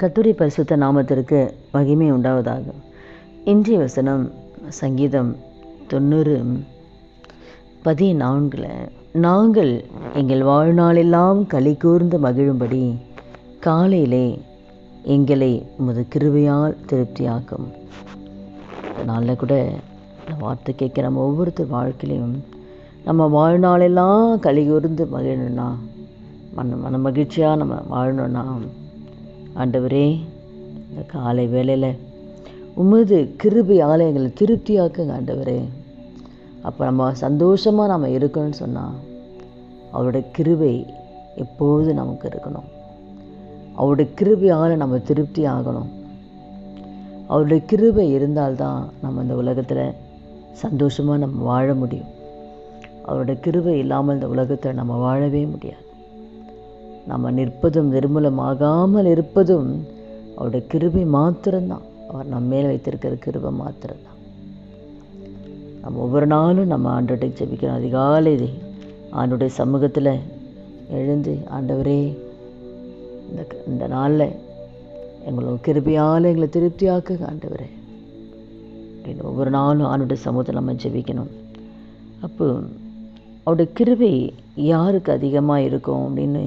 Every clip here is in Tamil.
கர்த்தருடைய பரிசுத்த நாமத்திற்கு மகிமை உண்டாவதாக. இன்றைய வசனம் சங்கீதம் 90:14. நாங்கள் எங்கள் வாழ்நாளெல்லாம் களி கூர்ந்து மகிழும்படி காலையிலே எங்களை உமது கிருபையால் திருப்தியாக்கும். அதனால் கூட இந்த வார்த்தை கேட்க நம்ம ஒவ்வொருத்தர் வாழ்க்கையிலையும் நம்ம வாழ்நாளெல்லாம் களி கூர்ந்து மகிழணும்னா, மன மகிழ்ச்சியாக நம்ம வாழணும்னா, ஆண்டவரே இந்த காலை வேளையில் உமது கிருபையால் எங்களை திருப்தியாக்குங்க ஆண்டவரே. அப்போ நம்ம சந்தோஷமாக நம்ம இருக்கணும்னு சொன்னால் அவருடைய கிருபை எப்பொழுது நமக்கு இருக்கணும். அவருடைய கிருபையால் நம்ம திருப்தி ஆகணும். அவருடைய கிருபை இருந்தால்தான் நம்ம இந்த உலகத்தில் சந்தோஷமாக நம்ம வாழ முடியும். அவருடைய கிருபை இல்லாமல் இந்த உலகத்தில் நம்ம வாழவே முடியாது. நம்ம நிற்பதும் நிர்மூலமாகாமல் இருப்பதும் அவருடைய கிருபை மாத்திரம்தான். அவர் நம்ம மேலே வைத்திருக்கிற கிருபை மாத்திரம்தான். நம்ம ஒவ்வொரு நாளும் நம்ம ஆண்டவர்கிட்ட ஜெபிக்கிறோம். அதிகாலை ஆண்டவருடைய சமூகத்தில் எழுந்து, ஆண்டவரே இந்த நாளில் எங்களோட கிருபையால் எங்களை திருப்தியாக்குங்க ஆண்டவரே அப்படின்னு ஒவ்வொரு நாளும் ஆண்டவருடைய சமூகத்தில் நம்ம ஜெபிக்கணும். அப்போ அவருடைய கிருபை யாருக்கு அதிகமாக இருக்கும் அப்படின்னு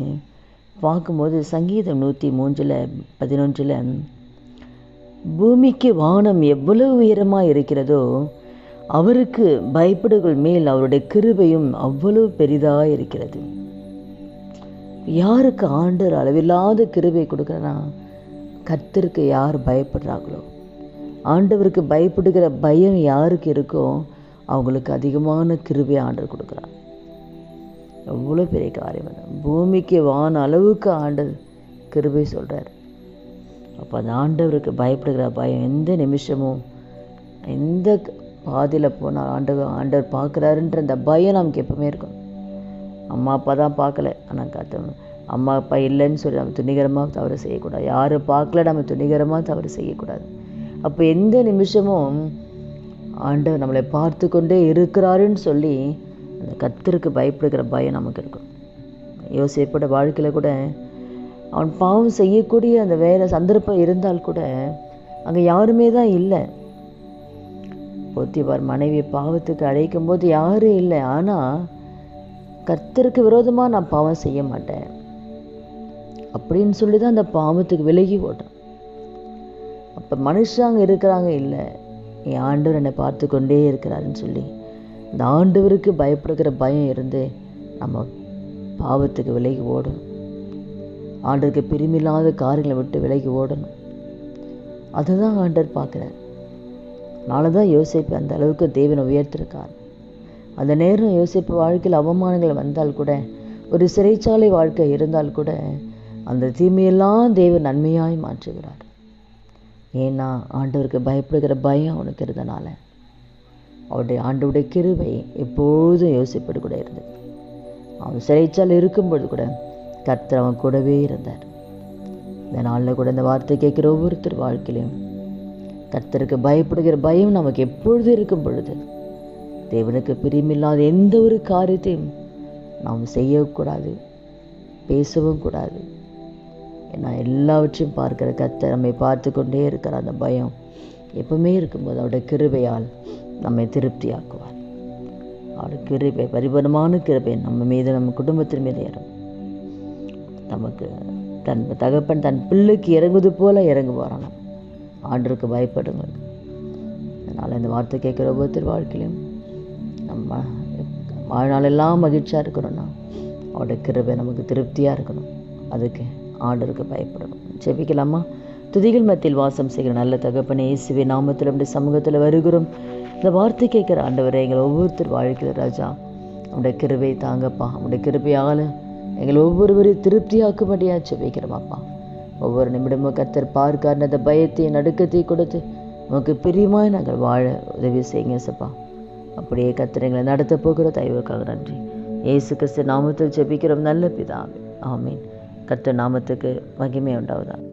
பார்க்கும்போது சங்கீதம் 103:11 பூமிக்கு வானம் எவ்வளவு உயரமாக இருக்கிறதோ அவருக்கு பயப்படுகள் மேல் அவருடைய கிருபையும் அவ்வளவு பெரிதாக இருக்கிறது. யாருக்கு ஆண்டவர் அளவில்லாத கிருபை கொடுக்குறனா, கர்த்தருக்கு யார் பயப்படுறாங்களோ, ஆண்டவருக்கு பயப்படுகிற பயம் யாருக்கு இருக்கோ அவங்களுக்கு அதிகமான கிருபை ஆண்டவர் கொடுக்குறார். எவ்வளோ பெரிய காரியம். பூமிக்கு வான அளவுக்கு ஆண்டவர் கிருபை சொல்கிறார். அப்போ அந்த ஆண்டவருக்கு பயப்படுகிற பயம் எந்த நிமிஷமும், எந்த பாதியில் போனால் ஆண்டவர் பார்க்குறாருன்ற அந்த பயம் நமக்கு எப்பவுமே இருக்கும். அம்மா அப்பா தான் பார்க்கல, ஆனால் அம்மா அப்பா இல்லைன்னு சொல்லி நம்ம துணிகரமாக தவறு செய்யக்கூடாது. யாரும் பார்க்கல நம்ம துணிகரமாக தவறு செய்யக்கூடாது. அப்போ எந்த நிமிஷமும் ஆண்டவர் நம்மளை பார்த்து கொண்டே இருக்கிறாருன்னு சொல்லி அந்த கர்த்தருக்கு பயப்படுகிற பயம் நமக்கு இருக்கும். யோசேப்போட வாழ்க்கையில் கூட அவன் பாவம் செய்யக்கூடிய அந்த வேலை சந்தர்ப்பம் இருந்தால் கூட அங்கே யாருமே தான் இல்லை. போத்திபார் மனைவி பாவத்துக்கு அழைக்கும் போது யாரும் இல்லை. ஆனால் கர்த்தருக்கு விரோதமாக நான் பாவம் செய்ய மாட்டேன் அப்படின்னு சொல்லி தான் அந்த பாவத்துக்கு விலகி ஓடுறான். அப்போ மனுஷாங்க இருக்கிறாங்க இல்லை, என் ஆண்டவர் என்னை பார்த்து கொண்டே இருக்கிறாருன்னு சொல்லி இந்த ஆண்டவருக்கு பயப்படுகிற பயம் இருந்து நம்ம பாவத்துக்கு விலகி ஓடணும். ஆண்டவருக்கு பிரிமில்லாத காரியங்களை விட்டு விலகி ஓடணும். அதை தான் ஆண்டவர் பார்க்குறார். அதனால தான் யோசேப்பு அந்த அளவுக்கு தேவனை உயர்த்திருக்கார். அந்த நேரம் யோசேப்பு வாழ்க்கையில் அவமானங்கள் வந்தால் கூட, ஒரு சிறைச்சாலை வாழ்க்கை இருந்தால் கூட, அந்த தீமையெல்லாம் தேவன் நன்மையாய் மாற்றுகிறார். ஏன்னா ஆண்டவருக்கு பயப்படுகிற பயம் அவனுக்கு இருந்தனால ஆண்டவருடைய கிருபை எப்பொழுதும் யோசிப்பது கூட இருந்தது. அவன் சிறைச்சாலை இருக்கும்பொழுது கூட கர்த்தர் அவன் கூடவே இருந்தார். இந்த நாளில் கூட இந்த வார்த்தை கேட்குற ஒவ்வொருத்தர் வாழ்க்கையிலையும் கர்த்தருக்கு பயப்படுகிற பயம் நமக்கு எப்பொழுது இருக்கும் பொழுது தேவனுக்கு பிரியமில்லாத எந்த ஒரு காரியத்தையும் நாம் செய்யக்கூடாது, பேசவும் கூடாது. ஏன்னா எல்லாவற்றையும் பார்க்கிற கர்த்தர் நம்மை பார்த்து கொண்டே இருக்கிற அந்த பயம் எப்பவுமே இருக்கும்போது அவருடைய கிருபையால் நம்மை திருப்தியாக்குவார். அவருடைய கிருபை, பரிபூர்ணமான கிருபை நம்ம மீது, நம்ம குடும்பத்தின் மீது இறங்கும். நமக்கு தன் தகப்பன் தன் பிள்ளைக்கு இறங்குவது போல இறங்குவாராம். ஆண்டவருக்கு பயப்படுங்க. அதனால் இந்த வார்த்தை கேட்குற ஒவ்வொருத்தர் வாழ்க்கையிலும் நம்ம வாழ்நாளெல்லாம் மகிழ்ச்சியாக இருக்கணும்னா அவருடைய கிருபை நமக்கு திருப்தியாக இருக்கணும். அதுக்கு ஆண்டவருக்கு பயப்படணும். ஜெபிக்கலாமா? துதிகள் மத்தியில் வாசம் செய்கிற நல்ல தகப்பனே, இயேசுவே நாமத்தில் நம்முடைய சமூகத்தில் வருகிறோம். இந்த வார்த்தை கேட்குற ஆண்டவரை எங்களை ஒவ்வொருத்தர் வாழ்க்கையில் ராஜா நம்முடைய கிருபை தாங்கப்பா. நம்முடைய கிருபையால் எங்களை ஒவ்வொருவரையும் திருப்தியாக்கும்படியாக ஜெபிக்கிறோமாப்பா. ஒவ்வொரு நிமிடமும் கர்த்தர் பார்க்கார் அந்த பயத்தையும் நடுக்கத்தையும் கொடுத்து நமக்கு பிரியமாய் நாங்கள் வாழ உதவி செய்யுங்க சப்பா. அப்படியே கர்த்தர் எங்களை நடத்த போகிற தயவுக்காக நன்றி. இயேசு கிறிஸ்து நாமத்தில் ஜெபிக்கிறோம் நல்ல பிதாவே, ஆமீன். கர்த்தர் நாமத்துக்கு மகிமை உண்டாவதா.